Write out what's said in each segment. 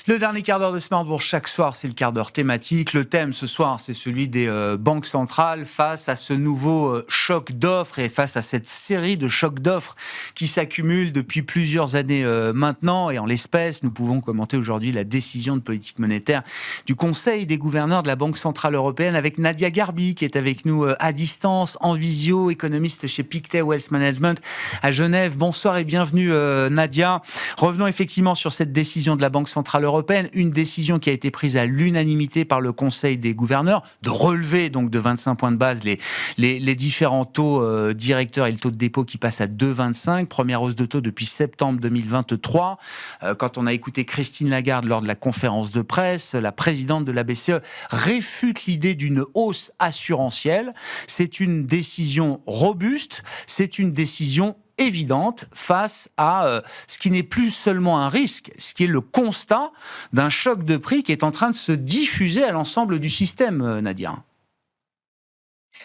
Le dernier quart d'heure de Smart Bourse, chaque soir, c'est le quart d'heure thématique. Le thème ce soir, c'est celui des banques centrales face à ce nouveau choc d'offres et face à cette série de chocs d'offres qui s'accumulent depuis plusieurs années maintenant. Et en l'espèce, nous pouvons commenter aujourd'hui la décision de politique monétaire du Conseil des gouverneurs de la Banque centrale européenne avec Nadia Garbi qui est avec nous à distance, en visio, économiste chez Pictet Wealth Management à Genève. Bonsoir et bienvenue Nadia. Revenons effectivement sur cette décision de la Banque centrale européenne, une décision qui a été prise à l'unanimité par le Conseil des gouverneurs de relever donc de 25 points de base les différents taux directeurs et le taux de dépôt qui passe à 2,25, première hausse de taux depuis septembre 2023. Quand on a écouté Christine Lagarde lors de la conférence de presse, la présidente de la BCE réfute l'idée d'une hausse assurantielle. C'est une décision robuste, c'est une décision évidente face à ce qui n'est plus seulement un risque, ce qui est le constat d'un choc de prix qui est en train de se diffuser à l'ensemble du système, Nadia.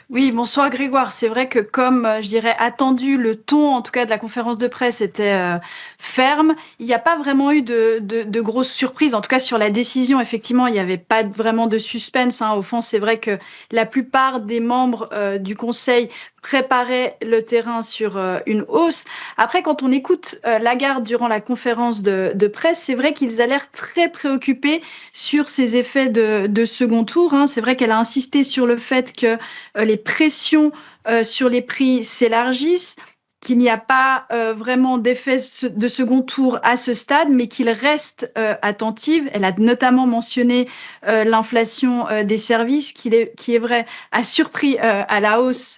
Oui, bonsoir Grégoire. C'est vrai que comme, je dirais, attendu, le ton, en tout cas, de la conférence de presse était ferme. Il n'y a pas vraiment eu de grosses surprises. En tout cas, sur la décision, effectivement, il n'y avait pas vraiment de suspense. Au fond, c'est vrai que la plupart des membres du Conseil préparaient le terrain sur une hausse. Après, quand on écoute Lagarde durant la conférence de presse, c'est vrai qu'ils ont l'air très préoccupés sur ces effets de second tour. C'est vrai qu'elle a insisté sur le fait que les pressions sur les prix s'élargissent, qu'il n'y a pas vraiment d'effet de second tour à ce stade, mais qu'il reste attentive. Elle a notamment mentionné l'inflation des services, qui est vrai, a surpris à la hausse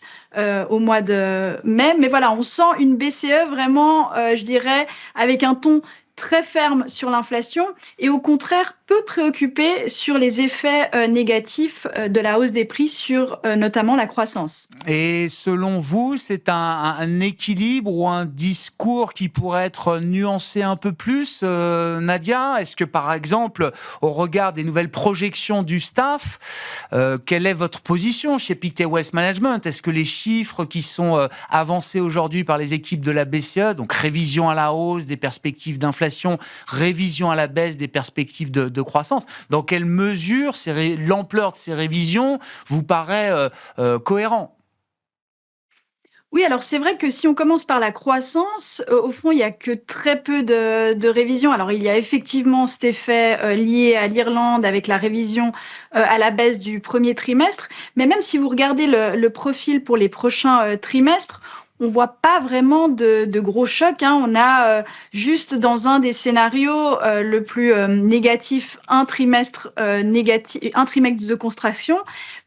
au mois de mai. Mais voilà, on sent une BCE vraiment, je dirais, avec un ton très ferme sur l'inflation et au contraire peu préoccupé sur les effets négatifs de la hausse des prix sur notamment la croissance. Et selon vous, c'est un équilibre ou un discours qui pourrait être nuancé un peu plus, Nadia? Est-ce que par exemple, au regard des nouvelles projections du staff, quelle est votre position chez Pictet Wealth Management? Est-ce que les chiffres qui sont avancés aujourd'hui par les équipes de la BCE, donc révision à la hausse des perspectives d'inflation, révision à la baisse des perspectives de croissance, dans quelle mesure l'ampleur de ces révisions vous paraît cohérent? Oui, alors c'est vrai que si on commence par la croissance, au fond, il y a que très peu de révisions. Alors, il y a effectivement cet effet lié à l'Irlande avec la révision à la baisse du premier trimestre. Mais même si vous regardez le profil pour les prochains trimestres, on voit pas vraiment de gros chocs. On a juste dans un des scénarios le plus négatif, un trimestre négatif, un trimestre de contraction.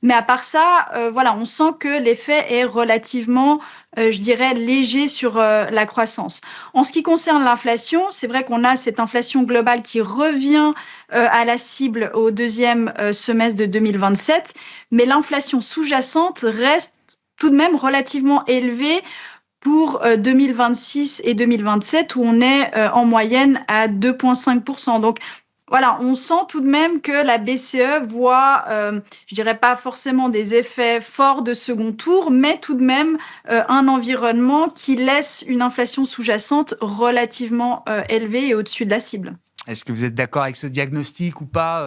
Mais à part ça, voilà, on sent que l'effet est relativement, je dirais, léger sur la croissance. En ce qui concerne l'inflation, c'est vrai qu'on a cette inflation globale qui revient à la cible au deuxième semestre de 2027, mais l'inflation sous-jacente reste tout de même relativement élevée pour 2026 et 2027, où on est en moyenne à 2,5%. Donc, voilà, on sent tout de même que la BCE voit, je dirais pas forcément des effets forts de second tour, mais tout de même un environnement qui laisse une inflation sous-jacente relativement élevée et au-dessus de la cible. Est-ce que vous êtes d'accord avec ce diagnostic ou pas,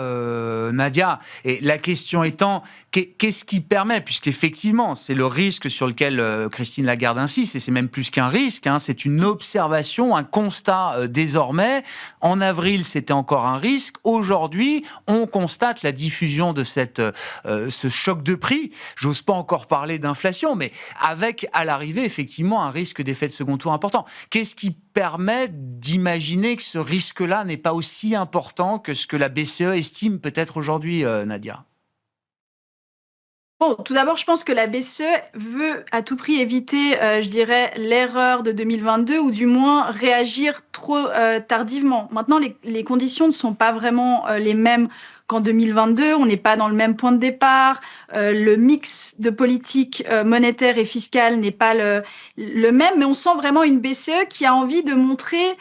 Nadia? Et la question étant, qu'est-ce qui permet, puisqu'effectivement, c'est le risque sur lequel Christine Lagarde insiste, et c'est même plus qu'un risque, c'est une observation, un constat désormais. En avril, c'était encore un risque. Aujourd'hui, on constate la diffusion de ce choc de prix. J'ose pas encore parler d'inflation, mais avec, à l'arrivée, effectivement, un risque d'effet de second tour important. Qu'est-ce qui permet d'imaginer que ce risque-là n'est pas aussi important que ce que la BCE estime peut-être aujourd'hui, Nadia? Bon, tout d'abord, je pense que la BCE veut à tout prix éviter, je dirais, l'erreur de 2022 ou du moins réagir trop tardivement. Maintenant, les conditions ne sont pas vraiment les mêmes qu'en 2022. On n'est pas dans le même point de départ. Le mix de politique monétaire et fiscale n'est pas le même, mais on sent vraiment une BCE qui a envie de montrer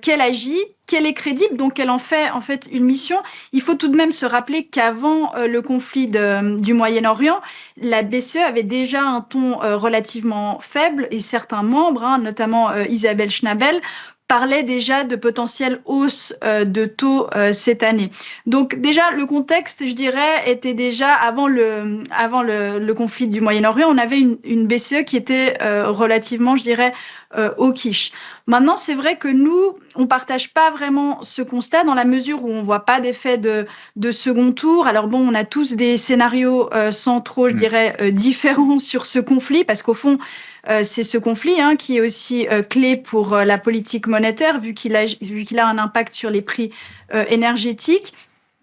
qu'elle agit, qu'elle est crédible, donc elle en fait une mission. Il faut tout de même se rappeler qu'avant le conflit du Moyen-Orient, la BCE avait déjà un ton relativement faible et certains membres, notamment Isabelle Schnabel, parlait déjà de potentielles hausses de taux cette année. Donc déjà, le contexte, je dirais, était déjà avant le conflit du Moyen-Orient, on avait une BCE qui était relativement, je dirais, au quiche. Maintenant, c'est vrai que nous, on ne partage pas vraiment ce constat dans la mesure où on ne voit pas d'effet de second tour. Alors bon, on a tous des scénarios centraux, je dirais, différents sur ce conflit, parce qu'au fond, c'est ce conflit qui est aussi clé pour la politique monétaire, vu qu'il a un impact sur les prix énergétiques.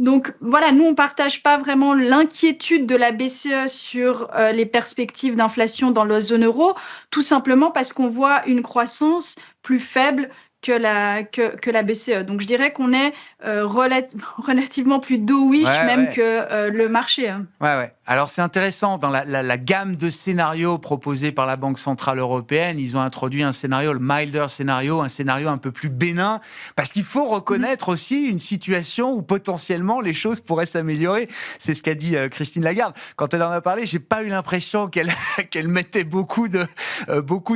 Donc voilà, nous, on ne partage pas vraiment l'inquiétude de la BCE sur les perspectives d'inflation dans la zone euro, tout simplement parce qu'on voit une croissance plus faible que la BCE. Donc je dirais qu'on est relativement plus dovish même que le marché. Ouais. Alors c'est intéressant, dans la gamme de scénarios proposés par la Banque Centrale Européenne, ils ont introduit un scénario, le milder scénario, un scénario un peu plus bénin, parce qu'il faut reconnaître aussi une situation où potentiellement les choses pourraient s'améliorer. C'est ce qu'a dit Christine Lagarde. Quand elle en a parlé, j'ai pas eu l'impression qu'elle mettait beaucoup de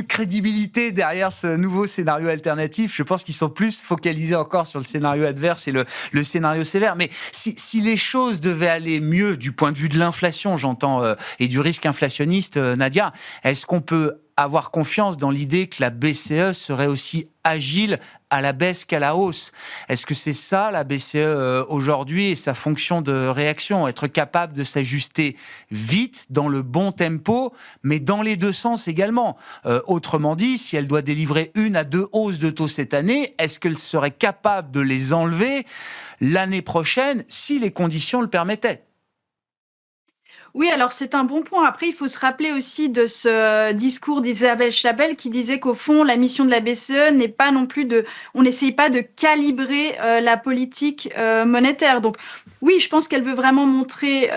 crédibilité derrière ce nouveau scénario alternatif. Je pense qu'ils sont plus focalisés encore sur le scénario adverse et le scénario sévère. Mais si les choses devaient aller mieux du point de vue de l'inflation, j'entends, et du risque inflationniste, Nadia, est-ce qu'on peut avoir confiance dans l'idée que la BCE serait aussi agile à la baisse qu'à la hausse? Est-ce que c'est ça la BCE aujourd'hui et sa fonction de réaction, être capable de s'ajuster vite, dans le bon tempo, mais dans les deux sens également? Autrement dit, si elle doit délivrer 1 à 2 hausses de taux cette année, est-ce qu'elle serait capable de les enlever l'année prochaine si les conditions le permettaient? Oui, alors c'est un bon point. Après, il faut se rappeler aussi de ce discours d'Isabelle Schnabel qui disait qu'au fond, la mission de la BCE n'est pas non plus on n'essaye pas de calibrer la politique monétaire. Donc oui, je pense qu'elle veut vraiment montrer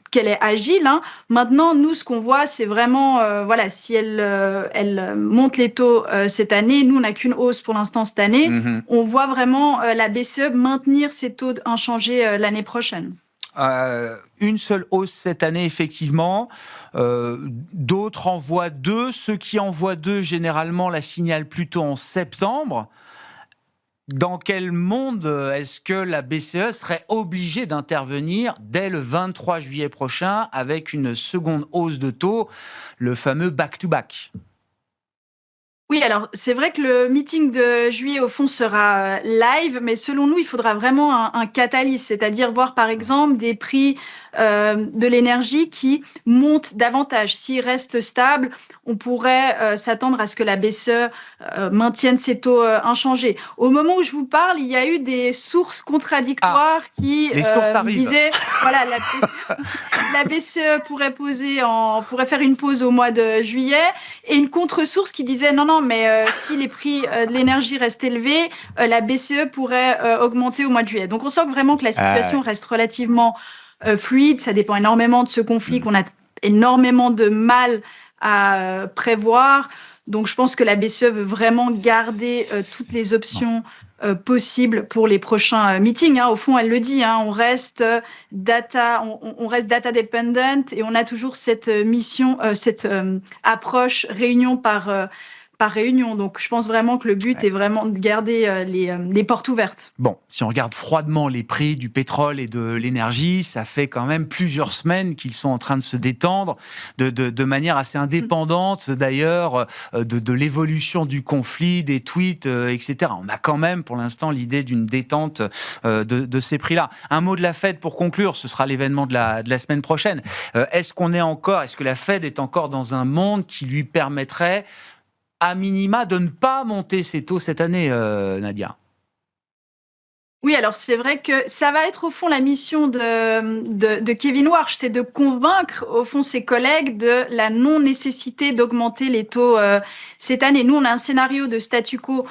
qu'elle est agile. Maintenant, nous, ce qu'on voit, c'est vraiment, voilà, si elle monte les taux cette année, nous, on n'a qu'une hausse pour l'instant cette année, on voit vraiment la BCE maintenir ses taux inchangés l'année prochaine. Une seule hausse cette année, effectivement. D'autres en voient 2. Ceux qui en voient 2, généralement, la signalent plutôt en septembre. Dans quel monde est-ce que la BCE serait obligée d'intervenir dès le 23 juillet prochain avec une seconde hausse de taux, le fameux back-to-back ? Oui, alors c'est vrai que le meeting de juillet, au fond, sera live, mais selon nous, il faudra vraiment un catalyse, c'est-à-dire voir par exemple des prix de l'énergie qui montent davantage. S'ils restent stables, on pourrait s'attendre à ce que la BCE maintienne ses taux inchangés. Au moment où je vous parle, il y a eu des sources contradictoires qui disaient voilà, la BCE pourrait faire une pause au mois de juillet, et une contre-source qui disait non, mais si les prix de l'énergie restent élevés, la BCE pourrait augmenter au mois de juillet. Donc on sent vraiment que la situation reste relativement fluide. Ça dépend énormément de ce conflit qu'on a énormément de mal à prévoir. Donc je pense que la BCE veut vraiment garder toutes les options possibles pour les prochains meetings. Au fond, elle le dit, on reste data dependent, et on a toujours cette mission, cette approche réunion par réunion. Donc, je pense vraiment que le but est vraiment de garder les portes ouvertes. Bon, si on regarde froidement les prix du pétrole et de l'énergie, ça fait quand même plusieurs semaines qu'ils sont en train de se détendre de manière assez indépendante, d'ailleurs, de l'évolution du conflit, des tweets, etc. On a quand même, pour l'instant, l'idée d'une détente de ces prix-là. Un mot de la Fed pour conclure, ce sera l'événement de la semaine prochaine. Est-ce que la Fed est encore dans un monde qui lui permettrait à minima de ne pas monter ses taux cette année, Nadia? Oui, alors c'est vrai que ça va être au fond la mission de Kevin Warsh, c'est de convaincre au fond ses collègues de la non-nécessité d'augmenter les taux cette année. Nous, on a un scénario de statu quo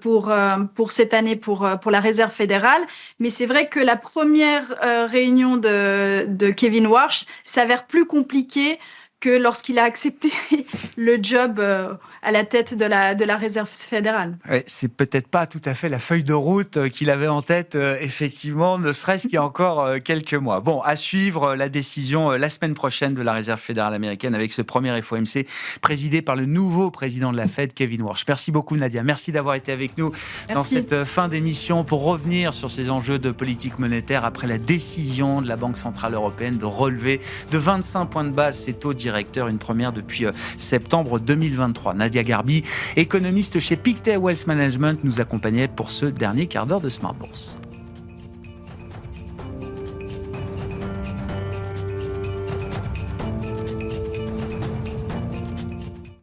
pour cette année pour la Réserve fédérale, mais c'est vrai que la première réunion de Kevin Warsh s'avère plus compliquée que lorsqu'il a accepté le job à la tête de la Réserve fédérale. Ouais, c'est peut-être pas tout à fait la feuille de route qu'il avait en tête, effectivement, ne serait-ce qu'il y a encore quelques mois. Bon, à suivre la décision la semaine prochaine de la Réserve fédérale américaine avec ce premier FOMC présidé par le nouveau président de la Fed, Kevin Warsh. Merci beaucoup Nadia, merci d'avoir été avec nous dans cette fin d'émission pour revenir sur ces enjeux de politique monétaire après la décision de la Banque centrale européenne de relever de 25 points de base ses taux directeurs, une première depuis septembre 2023. Nadia Garbi, économiste chez Pictet Wealth Management, nous accompagnait pour ce dernier quart d'heure de Smart Bourse.